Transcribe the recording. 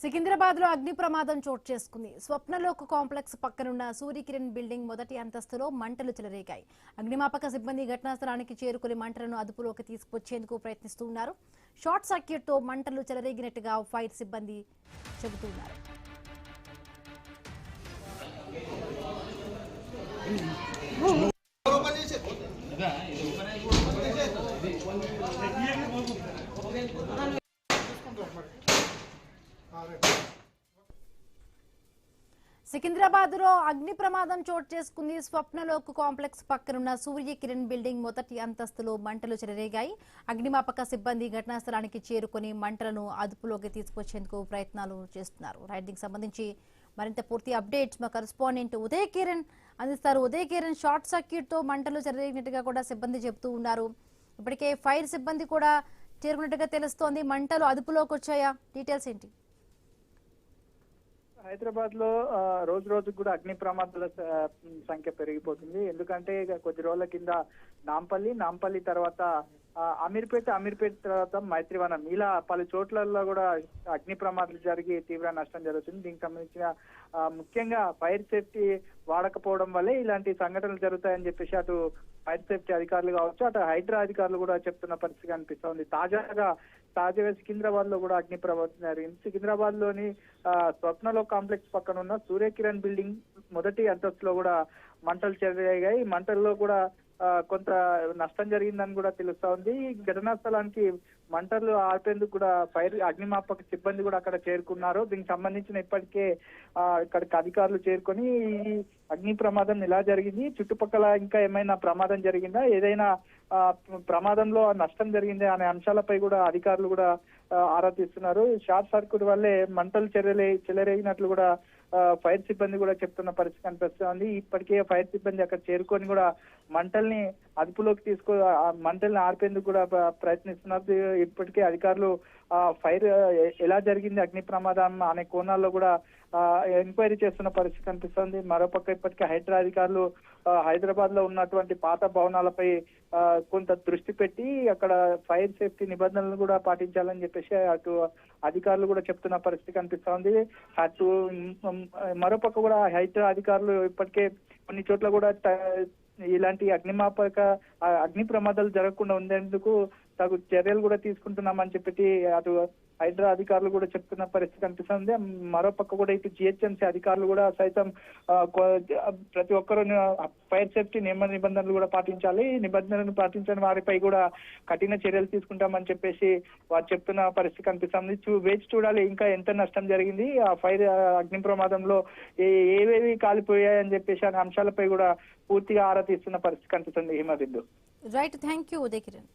సికింద్రాబాద్ లో అగ్ని ప్రమాదం చోటు చేసుకుంది. స్వప్నలోక్ కాంప్లెక్స్ పక్కనున్న సూర్యకిరణ్ బిల్డింగ్ మొదటి అంతస్తులో మంటలు చెలరేగాయి. అగ్నిమాపక సిబ్బంది ఘటనా స్థలానికి చేరుకుని మంటలను అదుపులోకి తీసుకొచ్చేందుకు ప్రయత్నిస్తున్నారు. షార్ట్ సర్క్యూట్ తో మంటలు చెలరేగినట్టుగా ఫైర్ సిబ్బంది చెబుతున్నారు. సికింద్రాబాద్ లో అగ్ని ప్రమాదం చోటు చేసుకుంది. స్వప్నలోక్ కాంప్లెక్స్ పక్కనున్న సూర్యకిరణ్ బిల్డింగ్ మొదటి అంతస్తులో మంటలు చెలరేగాయి. అగ్నిమాపక సిబ్బంది ఘటనా స్థలానికి చేరుకుని మంటలను అదుపులోకి తీసుకొచ్చేందుకు ప్రయత్నాలు చేస్తున్నారు. రైడింగ్ సంబంధించి మరింత పూర్తి అప్డేట్స్ మా కరెస్పాండెంట్ ఉదయ్ కిరణ్ అందిస్తారు. ఉదయ్ కిరణ్, షార్ట్ సర్క్యూట్ తో మంటలు చెలరేగినట్టుగా కూడా సిబ్బంది చెబుతూ ఉన్నారు. ఇప్పటికే ఫైర్ సిబ్బంది కూడా చేరుకున్నట్టుగా తెలుస్తోంది. మంటలు అదుపులోకి వచ్చాయా? డీటెయిల్స్ ఏంటి? హైదరాబాద్ లో రోజు రోజుకు కూడా అగ్ని ప్రమాదాల సంఖ్య పెరిగిపోతుంది. ఎందుకంటే కొద్ది రోజుల కింద నాంపల్లి తర్వాత అమీర్పేట తర్వాత మైత్రివనం ఇలా పలు చోట్లలో కూడా అగ్ని ప్రమాదాలు జరిగి తీవ్ర నష్టం జరుగుతుంది. దీనికి సంబంధించిన ముఖ్యంగా ఫైర్ సేఫ్టీ వాడకపోవడం వల్లే ఇలాంటి సంఘటనలు జరుగుతాయని చెప్పేసి అటు ఫైర్ సేఫ్టీ అధికారులు కావచ్చు, అటు హైడ్రా అధికారులు కూడా చెప్తున్న పరిస్థితి కనిపిస్తోంది. తాజాగా సికింద్రాబాద్ లో కూడా అగ్ని ప్రమాదం జరిగింది. సికింద్రాబాద్ లోని స్వప్నలోక్ కాంప్లెక్స్ పక్కన ఉన్న సూర్యకిరణ్ బిల్డింగ్ మొదటి అంతస్తులో కూడా మంటలు చెలరేగాయి. మంటల్లో కూడా కొంత నష్టం జరిగిందని కూడా తెలుస్తా ఉంది. ఘటనా స్థలానికి మంటలు ఆపేందుకు కూడా అగ్నిమాపక సిబ్బంది కూడా అక్కడ చేరుకున్నారు. దీనికి సంబంధించిన ఇప్పటికే ఇక్కడికి అధికారులు చేరుకొని ఈ అగ్ని ప్రమాదం ఎలా జరిగింది, చుట్టుపక్కల ఇంకా ఏమైనా ప్రమాదం జరిగిందా, ఏదైనా ప్రమాదంలో నష్టం జరిగిందా అనే అంశాలపై కూడా అధికారులు కూడా ఆరా తీస్తున్నారు. షార్ట్ సర్క్యూట్ వల్లే మంటలు చెలరేగినట్లు కూడా ఫైర్ సిబ్బంది కూడా చెప్తున్న పరిస్థితి కనిపిస్తుంది. ఇప్పటికే ఫైర్ సిబ్బంది అక్కడ చేరుకొని కూడా మంటల్ని అదుపులోకి మంటల్ని ఆర్పేందుకు కూడా ప్రయత్నిస్తున్నారు. ఇప్పటికే అధికారులు ఫైర్ ఎలా జరిగింది, అగ్ని ప్రమాదం అనే కోణాల్లో కూడా ఎంక్వైరీ చేస్తున్న పరిస్థితి కనిపిస్తుంది. మరోపక్క ఇప్పటికే హైడ్రా అధికారులు హైదరాబాద్ లో ఉన్నటువంటి పాత భవనాలపై కొంత దృష్టి పెట్టి అక్కడ ఫైర్ సేఫ్టీ నిబంధనలు కూడా పాటించాలని చెప్పేసి అటు అధికారులు కూడా చెప్తున్న పరిస్థితి కనిపిస్తోంది. అటు మరోపక్క కూడా హైడ్రా అధికారులు ఇప్పటికే కొన్ని చోట్ల కూడా ఇలాంటి అగ్ని ప్రమాదాలు జరగకుండా ఉండేందుకు తగు చర్యలు కూడా తీసుకుంటున్నామని చెప్పి అటు హైడ్రా అధికారులు కూడా చెప్తున్న పరిస్థితి కనిపిస్తుంది. మరోపక్క కూడా ఇటు జిహెచ్ఎంసీ అధికారులు కూడా సైతం ప్రతి ఒక్కరూ ఫైర్ సేఫ్టీ నిబంధనలు కూడా పాటించాలి, నిబంధనలను పాటించని వారిపై కూడా కఠిన చర్యలు తీసుకుంటామని చెప్పేసి వారు చెప్తున్న పరిస్థితి కనిపిస్తుంది. వేచి చూడాలి ఇంకా ఎంత నష్టం జరిగింది, ఆ ఫైర్ అగ్ని ప్రమాదంలో ఏవేవి కాలిపోయాయని చెప్పేసి అనే అంశాలపై కూడా పూర్తిగా ఆరా తీస్తున్న పరిస్థితి కనిపిస్తుంది. Himabindu. Right, thank you Uday Kiran.